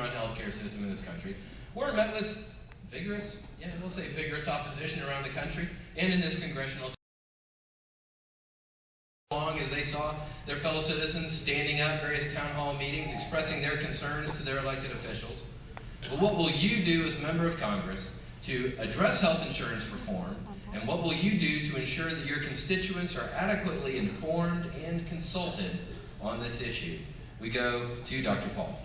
government-run healthcare system in this country were met with vigorous, we'll say vigorous opposition around the country and in this congressional long as they saw their fellow citizens standing up at various town hall meetings expressing their concerns to their elected officials. But what will you do as a member of Congress to address health insurance reform, and what will you do to ensure that your constituents are adequately informed and consulted on this issue? We go to Dr. Paul.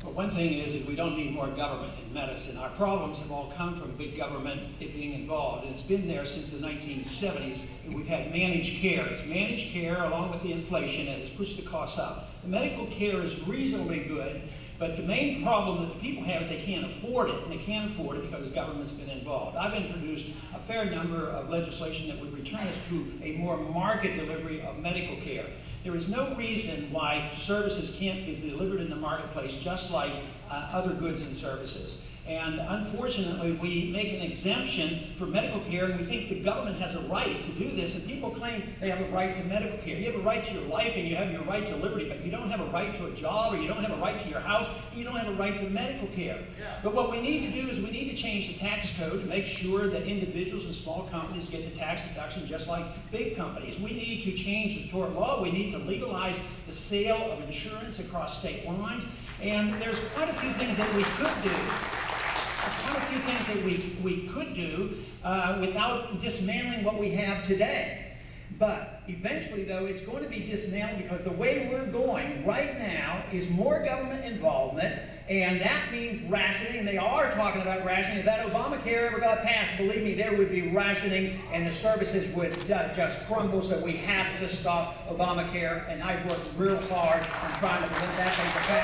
Well, one thing is we don't need more government in medicine. Our problems have all come from big government being involved, and it's been there since the 1970s, and we've had managed care. It's managed care along with the inflation that has pushed the costs up. The medical care is reasonably good, but the main problem that the people have is they can't afford it, and they can't afford it because the government's been involved. I've introduced a fair number of legislation that would return us to a more market delivery of medical care. There is no reason why services can't be delivered in the marketplace just like other goods and services. And unfortunately, we make an exemption for medical care, and we think the government has a right to do this, and people claim they have a right to medical care. You have a right to your life, and you have your right to liberty, but you don't have a right to a job, or you don't have a right to your house, and you don't have a right to medical care. Yeah. But what we need to do is we need to change the tax code to make sure that individuals and small companies get the tax deduction just like big companies. We need to change the tort law. We need to legalize the sale of insurance across state lines, and there's quite a few things that we could do. There's quite a few things that we could do without dismantling what we have today. But eventually, though, it's going to be dismantled because the way we're going right now is more government involvement, and that means rationing. They are talking about rationing. If that Obamacare ever got passed, believe me, there would be rationing, and the services would just crumble, so we have to stop Obamacare, and I've worked real hard on trying to prevent that from happening.